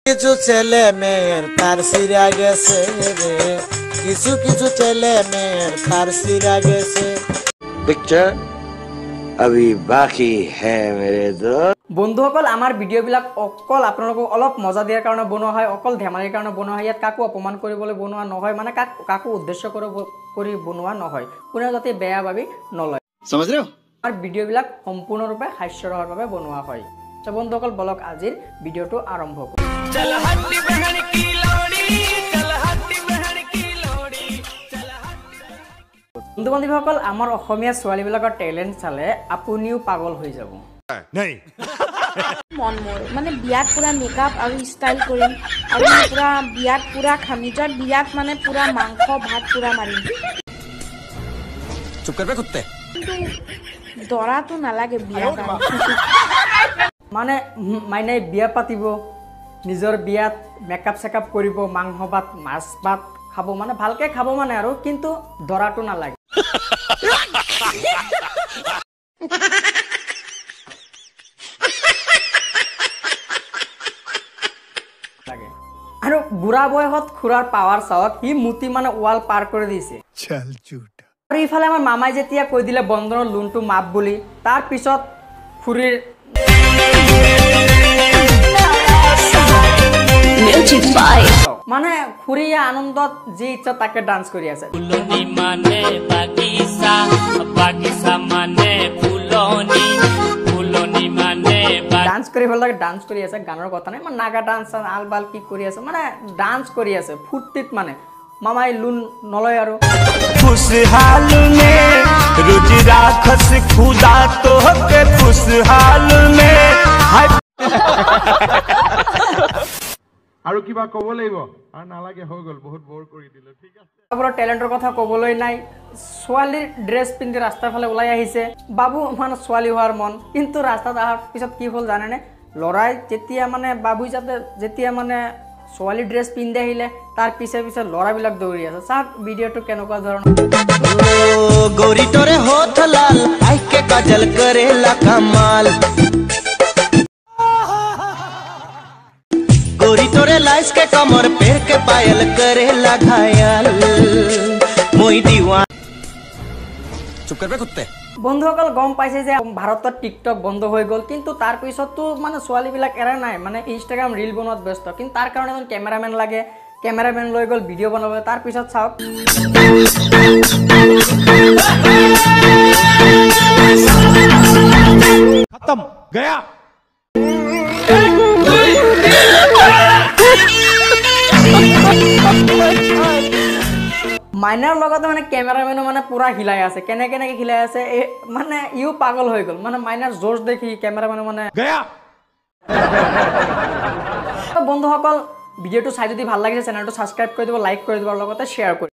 কিছু ছেলে মেয়ের তার সিরা গেছে রে, কিছু কিছু ছেলে মেয়ের তার সিরা গেছে। পিকচার अभी बाकी है मेरे दोस्त। বন্ধুসকল আমাৰ ভিডিঅ'বিলাক অকল আপোনালোকক অলপ মজা দিয়াৰ কাৰণে বনোৱা হয়, অকল ধেমালিৰ কাৰণে বনোৱা হয়। ইয়াত কাকো অপমান কৰিবলৈ বনোৱা নহয়, মানে কাকো উদ্দেশ্য কৰি বনোৱা নহয়, কোনেও যাতে বেয়া ভাবি নলয়। समझ रहे हो? আমাৰ ভিডিঅ'বিলাক সম্পূৰ্ণৰূপে হাস্যৰসৰ বাবে বনোৱা হয়। তো বন্ধুসকল বলক আজিৰ ভিডিঅ'টো আৰম্ভ কৰোঁ। বন্ধু বান্ধৱীসকল, আমাৰ অসমীয়া ছোৱালীবিলাকৰ টেলেণ্ট চালে আপুনিও পাগল হৈ যাব। মন মোৰ মানে বিয়াত পুৰা মেকআপ আৰু ষ্টাইল কৰিম আৰু পুৰা বিয়াত পুৰা খামিজত বিয়াত মানে পুৰা মাংস ভাত পুৰা মাৰিম। চুপ কৰবে কুত্তে। কিন্তু দৰাটো নালাগে বিয়াত। মানে মাইনাই বিয়া পাতিব, নিজৰ বিয়াত মেকআপ চেকআপ কৰিব, মাংস ভাত মাছ ভাত খাব, মানে ভালকে খাব মানে আৰু, কিন্তু দৰাটো নালাগে। আৰু বুঢ়া বয়সত খুৰাৰ পাৱাৰ চাওক, সি মুতি মানে ৱাল পাৰ কৰি দিছে। আৰু ইফালে আমাৰ মামাই যেতিয়া কৈ দিলে বন্ধনৰ লোনটো মাপ বুলি, তাৰ পিছত খুৰীৰ মানে খুৰীয়ে আনন্দত যি ইচ্ছা তাকে ডান্স কৰি আছে। ডান্স কৰি ভাল লাগে, ডান্স কৰি আছে, গানৰ কথা নাই, মানে নাগা ডান্স আল বাল কি কৰি আছে, মানে ডান্স কৰি আছে ফূৰ্তিত। মানে মামাই লোন নলয় আৰু खुशहाल में रुच राखस खुदा तो के खुशहाल में আৰু কিবা ক'ব লাগিব আৰু নালাগে, হৈ গ'ল, বহুত বৰ কৰি দিলে, ঠিক আছে। টেলেণ্টৰ কথা ক'বলৈ নাই। ছোৱালীৰ ড্ৰেছ পিন্ধি ৰাস্তাৰ ফালে ওলাই আহিছে, বাবু মানে ছোৱালী হোৱাৰ মন, কিন্তু ৰাস্তাত অহাৰ পিছত কি হ'ল জানেনে, ল'ৰাই যেতিয়া মানে বাবু যেতিয়া মানে ছোৱালী ড্ৰেছ পিন্ধি আহিলে, তাৰ পিছে পিছে ল'ৰাবিলাক দৌৰি আছে। চাওক ভিডিঅ'টো কেনেকুৱা ধৰণৰ। गोरी तोरे होठ लाल आई के काजल करेला कमाल, गोरी तोरे लाइस के कमर पैर के पायल करेला घायल, मोई दीवान। চুপ কৰবে কুত্তে। বন্ধুসকল গম পাইছে যে ভাৰতত টিকটক বন্ধ হৈ গ'ল, কিন্তু তাৰ পিছতো মানে ছোৱালীবিলাক এৰা নাই, মানে ইনষ্টাগ্ৰাম ৰিল বনোৱাত ব্যস্ত। কিন্তু তাৰ কাৰণে এজন কেমেৰামেন লাগে, কেমেৰামেন লৈ গ'ল ভিডিঅ' বনাবলৈ। তাৰ পিছত চাওক খতম গয়া। মাইনাৰ লগতে মানে কেমেৰামেনো মানে পুৰা হিলাই আছে, কেনেকে হিলাই আছে, মানে ইও পাগল হৈ গ'ল। মানে মাইনাৰ জোৰ দেখি কেমেৰামেনো মানে গয়া। বন্ধুসকল ভিডিঅ'টো চাই যদি ভাল লাগিছে চেনেলটো ছাবস্ক্ৰাইব কৰি দিব, লাইক কৰি দিব, লগতে শ্বেয়াৰ কৰি